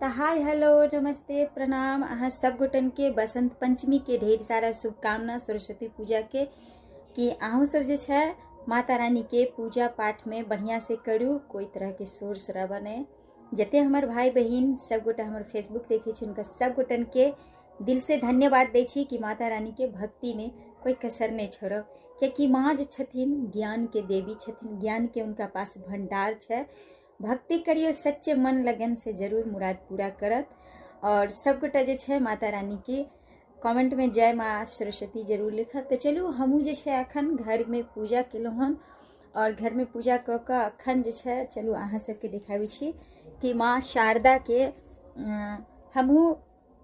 तो hi hello नमस्ते प्रणाम अहाँ सब गोटन के बसंत पंचमी के ढेर सारा शुभकामना सरस्वती पूजा के कि अहूँ सब जे छै माता रानी के पूजा पाठ में बढ़िया से करू, कोई तरह के शोर शराबा नहीं। जते हमार भाई बहन सब गोटा हमार फेसबुक देखे छी उनका सब गोटन के दिल से धन्यवाद दै छी कि माता रानी के भक्ति में कोई कसर नहीं छोड़ो, क्योंकि माँ जे छथिन ज्ञान के देवी छथिन, ज्ञान के उनका पास भंडार है। भक्ति करियो सच्चे मन लगन से जरूर मुराद पूरा करत। और सब गोटा जे छै माता रानी की कमेंट में जय माँ सरस्वती जरूर लिखत। तो चलू हमहूँ जे छै अखन घर में पूजा केलहुँ हन और घर में पूजा कऽ कऽ अखन जे छै चलू अहाँ सबके देखाबै छी कि माँ शारदा के हमहूँ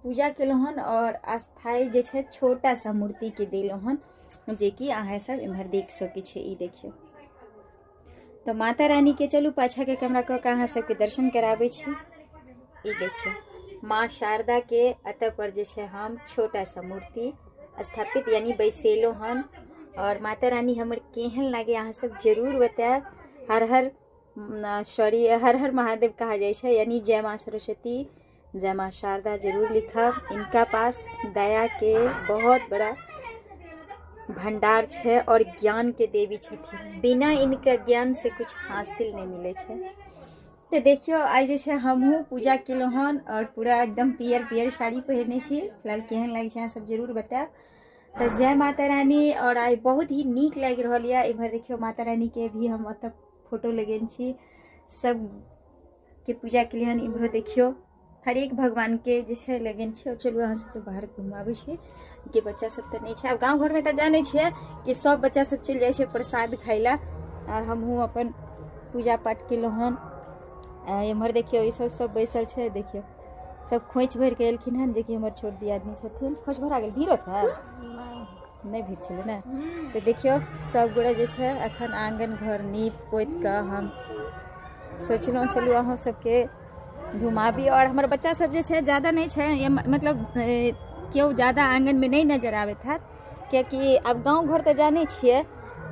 पूजा केलहुँ हन और अस्थाई जे छै छोटा सा मूर्ति के देलहुँ हन, जे कि अहाँ सब इम्हर देख सकै छी। ई देखियो तो माता रानी के चलू पाछा के कैमरा कऽ के अहाँ सबके दर्शन कराबै छी। ई देखियो माँ शारदा के अतः पर जे छै हम छोटा सा मूर्ति स्थापित यानी बैसेलो हन। और माता रानी हमर केहन लागे अहाँ सब जरूर बताएब। हर हर हर हर महादेव कहा जाए छै, यानी जय माँ सरस्वती जय माँ शारदा जरूर लिखब। इनका पास दया के बहुत बड़ा भंडार है और ज्ञान के देवी छथिन, बिना इनका ज्ञान से कुछ हासिल नहीं मिले छे। तो देखियो आज जे हमहूँ पूजा केलहुँ हन और पूरा एकदम पियर पियर साड़ी पहनने छी। फिलहाल केहन लागे छै अहाँ सब जरूर बताएब। तो जय माता रानी। और आज बहुत ही नीक लग रहा है। इधर देखियो माता रानी के भी हम अतः फोटो लगेन छी सब के पूजा के लिए। इधर देखियो हर एक भगवान के जे लगेन छै। और चलू अहाँ सबके बाहर घुमाबै छी कि बच्चा सब तो नहीं है। अब गाँव घर में तो जाने छिए कि सब बच्चा सब चल जाए प्रसाद खाइला और हमहूँ अपन पूजा पाठ केलहुँ हन। एम्हर देखियो ये सब बैसल है, देखियो सब खोइच भर के एलखिन हन, जे कि हमर छोट दियादनी छथिन। खोइच भरा गेल भीड़ है नहीं भीड़ छलै ना। तो देखियो सब गोड़ा जे छै अखन आंगन घर नीप पोत के हम सोचलहुँ चलू अहाँ सबके घुमाबी। और हमारे बच्चा सब जे छै ज़्यादा नहीं है, मतलब क्यों ज़्यादा आंगन में नहीं नजर आवे था, क्योंकि अब गांव घर तो जाने छिए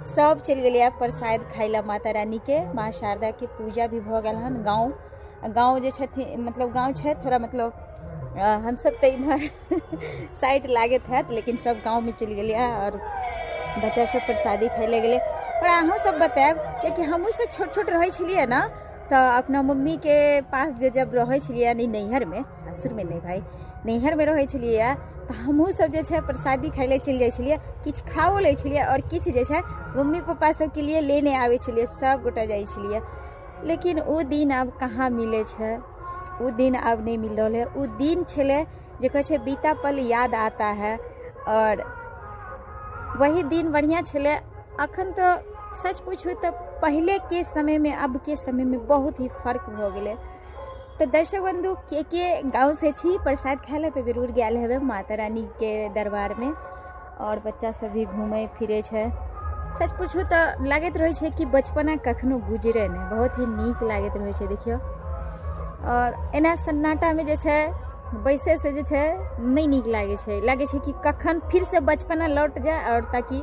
सब चल गए प्रसाद खाइला माता रानी के। माँ शारदा के पूजा भी भ गल हन। गाँव जे छथिन मतलब गाँव है थोड़ा, मतलब हम सब तो इधर साइड लागत है, लेकिन सब गाँव में चल गए और बच्चा सब प्रसादी खाइले गए। और अहूँ सब बताएब, क्योंकि हमहूँ सब छोट छोट रहे छलिए ना, तो अपना मम्मी के पास जब रहे छलिए नहीं नैहर में, सासुर में नहीं भाई नैहर में रहे छलिए, तो हमहूँ सब जे छै प्रसादी खाइले चल जाए छलिए, किछ खाओ ले छलिए और किछ जे छै मम्मी पापा सबके लिए लेने आवे छलिए, सब गोटा जाए छलिए। लेकिन वो दिन अब कहाँ मिले छै, वो दिन अब नहीं मिल रहा है। वो दिन छले जे कहे छै बीता पल याद आता है, और वही दिन बढ़िया छले। अखन तो सच पूछू तो पहले के समय में अब के समय में बहुत ही फर्क हो गए। तो दर्शक बंधु के गाँव से छी प्रसाद खाए तो जरूर गया है माता रानी के दरबार में। और बच्चा सब भी घूमे फिरे छे। सच पूछू तो लागत रहे छे कि बचपना कखनो गुजरे नहीं, बहुत ही नीक लागत रहे छे। देखियो और एना सन्नाटा में जे छे बैसे से जे छे नहीं नीक लागे छे कि कखन फिर से बचपना लौट जाए, और ताकि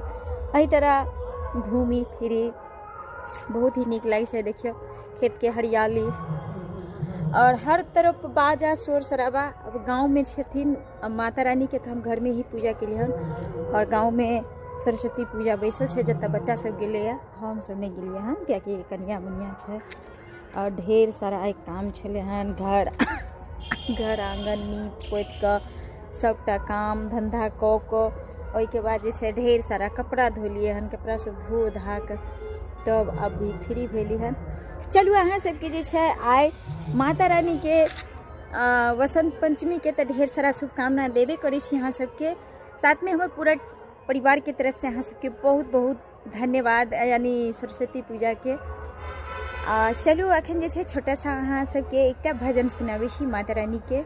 एही तरह घूमी फिरी बहुत ही नीक लागे छे। देखियो खेत के हरियाली और हर तरफ बाजा शोर शराबा। अब गांव में छथिन माता रानी के, तो हम घर में ही पूजा के लिए हन। और गांव में सरस्वती पूजा बैसल है, जब बच्चा सब गए हम सब नहीं गए हन, क्योंकि कनिया मनिया है और ढेर सारा एक काम छले हन। घर आंगन नीप पोत के सबटा काम धंधा क के ओई के बाद जे छै ढेर सारा कपड़ा धोलिए हन। कपड़ा सब धो धा के तब अभी फ्री भेली हन। चलू अहाँ सबके जे छै आइ माता रानी के वसंत पंचमी के तो ढेर सारा शुभकामना देवे करी छी अहाँ सबके। साथ में हमर पूरा परिवार के तरफ से अहाँ सबके बहुत बहुत धन्यवाद, यानी सरस्वती पूजा के। चलू अखन जे छै छोटा सा अहाँ सबके एकटा भजन सुनाबै छी माता रानी के,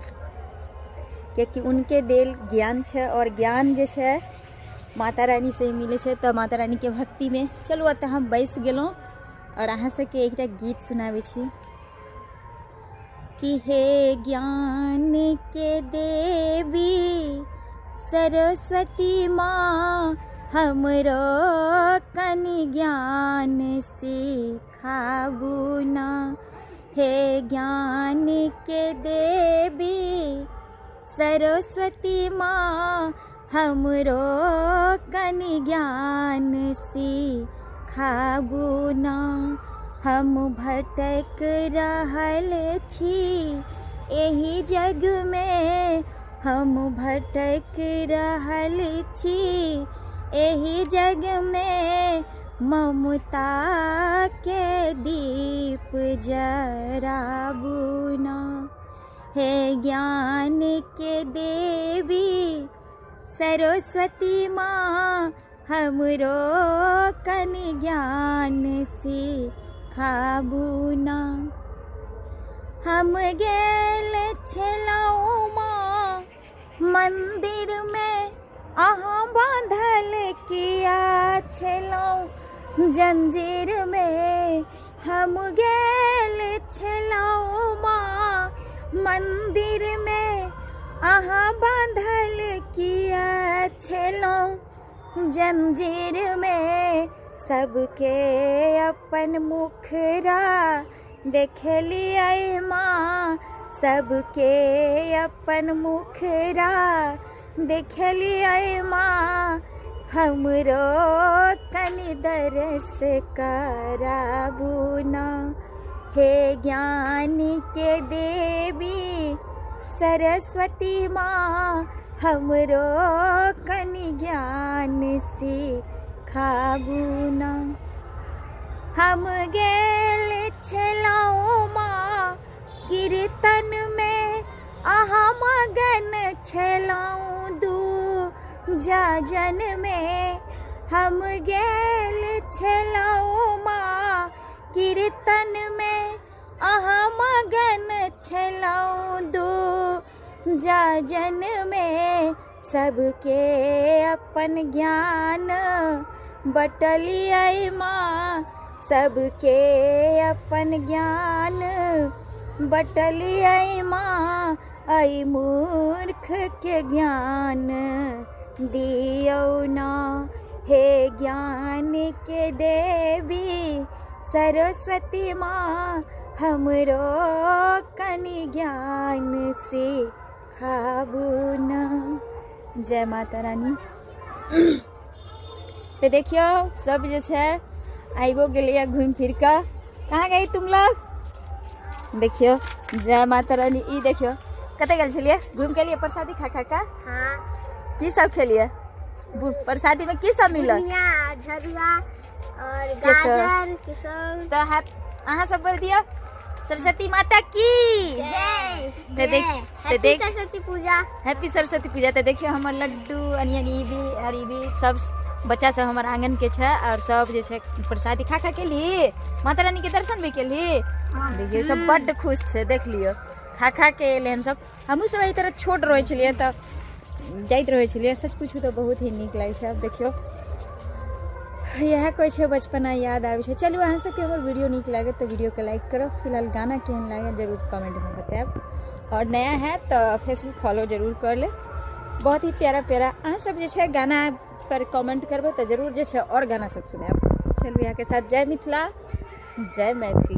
क्योंकि उनके देल ज्ञान है और ज्ञान जे है माता रानी से ही मिले छे। तो माता रानी के भक्ति में चलू अतः हम बैस गेलौं और अहाँ सबके एकटा गीत सुनाबै छी कि हे ज्ञान के देवी सरस्वती माँ हमरो कनि ज्ञान सिखाबू ना। हे ज्ञान के देवी सरस्वती माँ, हमरो कनि ज्ञान सिखाबू ना। हम भटक रहल छी एही जग में, हम भटक रहल छी एही जग में, ममता के दीप जराबू ना। हे ज्ञान के देवी सरस्वती माँ, हमरो कनि ज्ञान सिखाबू ना। हम गेल छलहुँ माँ मंदिर में, अहाँ बांधल किया छलहुँ जंजीर में। हम गेल छलहुँ माँ मंदिर में, अहाँ बांधल किया छलहुँ जंजीर में। सबके अपन मुखरा देखलियै माँ, सबके अपन मुखरा देखलियै माँ। हमरो कनि दर्श कराबू ना। हे ज्ञान के देवी सरस्वती माँ, हमरो कनि ज्ञान सिखाबू ना। हम गेल छलहुँ माँ कीर्तन में, अहाँ मगन छलहुँ दूजाजन में। हम गेल छलहुँ माँ कीर्तन में, अहाँ मगन छलहुँ दूजाजन में। सबके अपन ज्ञान बटलियै माँ, सबके अपन ज्ञान बटलियै माँ। ऐ मूर्ख के ज्ञान दियौ ना। हे ज्ञान के देवी सरस्वती माँ, हमरो कनि ज्ञान सिखाबू ना। जय माता रानी। तो देखियो सब जे छै आइबो गेलिए घूम फिर कर। कहाँ गई तुम लोग? देखियो जय माता रानी। ई देखियो कते गेल छलिए घूम के लिए प्रसादी खा खा का। हाँ की सब खेलिए प्रसादी में? की सब मिलल? झरुआ और गाजर केसर। तो अहाँ सब बोल दिया सरस्वती माता की जय। तो देख सरस्वती पूजा, हैप्पी सरस्वती पूजा। तो देखियो हमर लड्डू अनियन भी सब बच्चा सब हमारे आंगन के छे और सब जे छे प्रसादी खा खा के ली। माता रानी के दर्शन भी के ली। देखियो सब बड़ खुश छे, देख लियो खा खा के एले सब। हमहू सब एही तरह छोट रहे छलिए तो जाइत रहे छलिए। सच पूछू तो बहुत ही निक लागे छे। अब देखियो यह कोई छे बचपना याद आवे छे। चलू अहाँ सबके हमर वीडियो निक लागे तो वीडियो के लाइक करो। फिलहाल गाना केहन लागे जरूर कमेंट में बताएब। और नया है तो फेसबुक फॉलो जरूर कर ले। बहुत ही प्यारा प्यारा अहाँ सब जे छे गाना पर कमेंट करबे तो जरूर जे छे और गाना सब सुनाएब। चलू यहाँ के साथ जय मिथिला, जय मैथिली।